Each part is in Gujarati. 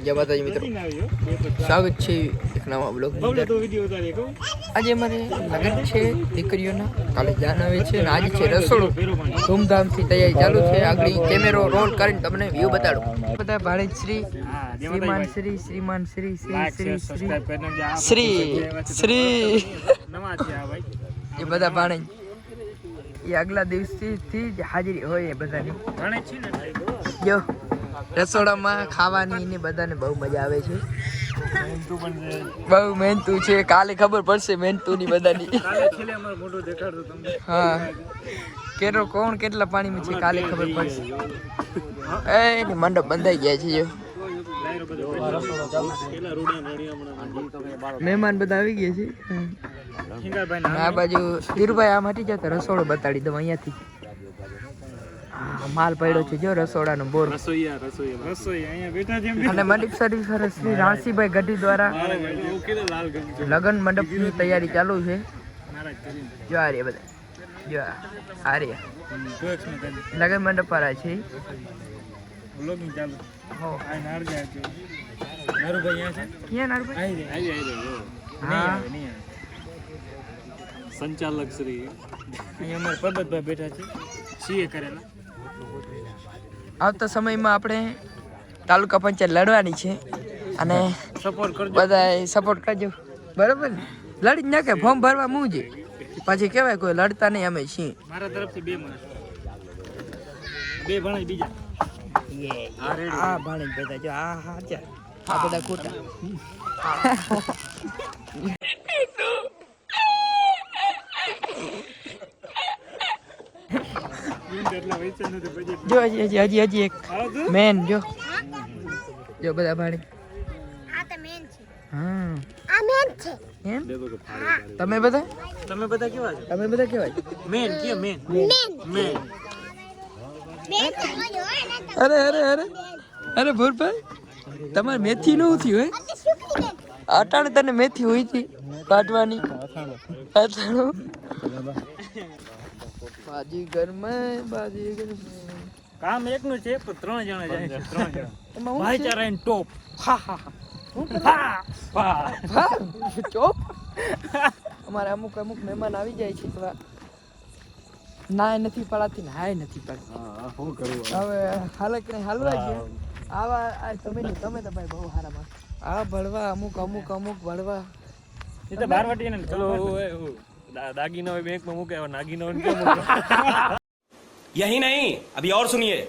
જય માતાજી મિત્રો, સ્વાગત છે એક નવા બ્લોગ. આજે અમારે લગ્ન છે દીકરીઓના, કાલે જાન આવે છે અને આજે છે રસોડું. ધૂમધામથી તૈયારી ચાલુ છે. આગળ કેમેરો રોલ કરીને તમને વ્યૂ બતાડું. બધા ભાણેજ શ્રી શ્રીમાન શ્રી શ્રીમાન શ્રી શ્રી શ્રી શ્રી શ્રી એ બધા ભાણેજ એ આગલા દિવસથી જ હાજરી હોય એ બધાની. જો રસોડામાં ખાવાની ને બધાને બહુ મજા આવે છે. બહુ મહેનતુ છે, કાલે ખબર પડશે મહેનતુ ની બધાની. હા, કેરો કોણ કેટલા પાણીમાં છે કાલે ખબર પડશે. એ મંડપ બંધાઈ ગયા છે. જો મહેમાન બધા આવી ગયા છે. આ બાજુ ધીરુભાઈ આમ હટી જતો રસોડો બતાડી દઉં અહીંયાથી. માલ પડ્યો છે જો રસોડાનો બોર. અને મંડપ સર્વિસ શ્રી રાણસીભાઈ ગઢી દ્વારા લગ્ન મંડપની તૈયારી ચાલુ છે. જો આ રહ્યા બધા, જો આ રહ્યા લગ્ન મંડપ વાળા છે. સંચાલક શ્રી અહીંયા પરબતભાઈ બેઠા છે, સીએ કરેલા. આવતા સમયમાં આપણે તાલુકા પંચાયત લડવાની છે અને સપોર્ટ કરજો, બધા સપોર્ટ કરજો. બરાબર ને? લડી જ નાખે, ફોર્મ ભરવા મૂજે પછી કહેવાય કોઈ લડતા નહીં. અમે છીએ મારા તરફથી 2 માણસ, 2 ભણાય બીજા. આ ભાણેજ બધા જો આ હાચા, આ બધા ખોટા. જો હજી એક મેન જો બધા ભાણેજ. હા આ મેન છે એમ. તમે બધા કેવા છો? તમે બધા કેવા છો? મેન કે મેન મેન. અરે અરે અરે અરે ભૂરભાઈ, તમારે મેથી નું થયું હે? અટાણે તને મેથી હોય હતી કાઢવાની. બાજી ઘરમાં બાજી ઘરમાં કામ એકનું છે પણ 3 જણા જાય છે. 3 જણા ભાઈચારા ઇન ટોપ. હા હા હા ચોપ. અમારે અમુક મહેમાન આવી જાય છે તો નાય નથી પડાતી ને હાય નથી પડતી. હવે હાલક ને હાલવા છે આવા તમે તો ભાઈ બહુ સારા માણસ. આ ભળવા અમુક ભળવા એ તો બારવટી ને ચલો દાગીના હોય બેંક માં મૂકે, નાગીના હોય કેમ મૂકે? यही नहीं अभी और सुनिए.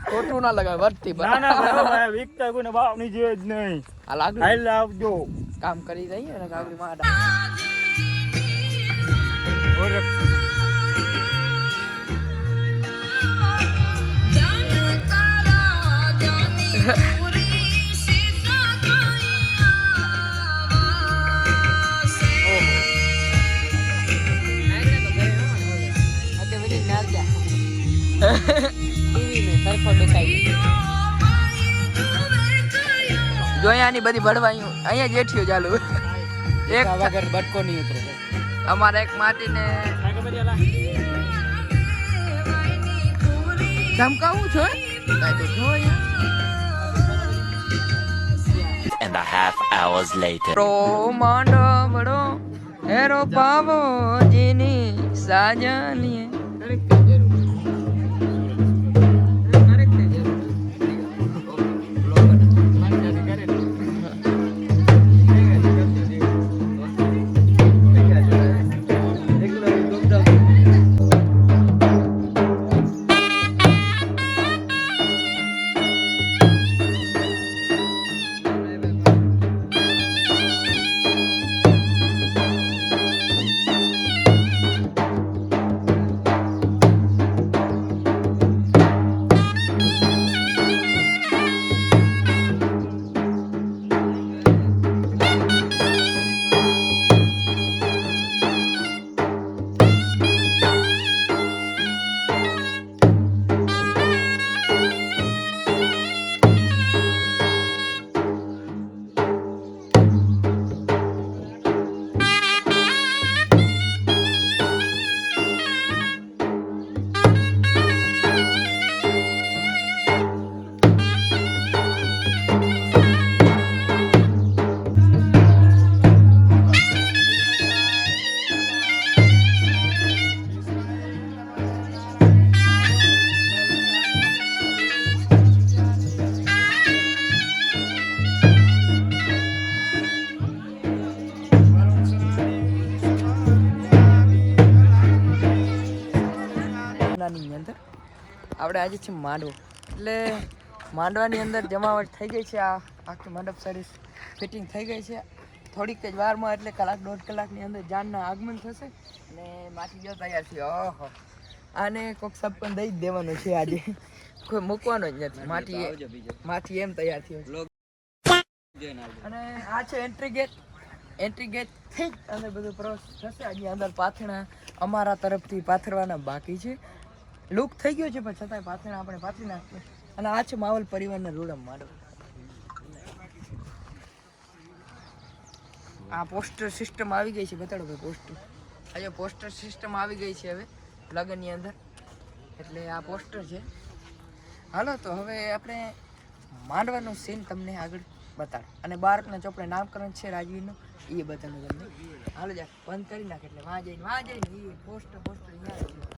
ખોટું ના લગાવે વર્તી. ના વિકતા કોઈને ભાવ ની જે જ નહીં. આ લાગુ હાલ આવજો, કામ કરી દઈએ ને કાગડી માં. જોયાની બધી ભડવાયું અહીંયા જેઠ્યો ચાલુ. એક વગર બટકો નહીં ઉતરે. અમારે એક માટીને ધમકાવું છો And a half hours later. રો માંડો બડો હેરો પાવો જીની સાજની. આપણે આજે છે માંડવો, એટલે માંડવાની અંદર જમાવટ થઈ ગઈ છે. આ આખી મંડપ સર્વિસ ફિટિંગ થઈ ગઈ છે. થોડીક જ વારમાં એટલે કલાક 1.5 કલાકની અંદર જાનના આગમન થશે અને માટી જો તૈયાર છે. ઓહો, આને કોક સપન દઈ જ દેવાનો છે આજે, કોઈ મૂકવાનો જ નથી. માટી એમ તૈયાર થયો. અને આ છે એન્ટ્રી ગેટ થી અંદર બધું પ્રવેશ થશે. આજે અંદર પાથરણા અમારા તરફથી પાથરવાના બાકી છે. લુક થઈ ગયો છે પણ છતાંય પાથરણા આપણે પાથરી નાખીએ. અને આ છે માવલ પરિવારના રોડમ માંડવો. આ પોસ્ટર સિસ્ટમ આવી ગઈ છે, બતાડો ભાઈ પોસ્ટર. આજે પોસ્ટર સિસ્ટમ આવી ગઈ છે હવે લગ્નની અંદર, એટલે આ પોસ્ટર છે. હાલો તો હવે આપણે માંડવાનું સીન તમને આગળ બતાડો. અને બાળકના ચોપડે નામકરણ છે રાજવીરનું, એ બતાડો તમને. હાલો જા બંધ કરી નાખે એટલે વાં જઈને એ પોસ્ટર અહીંયા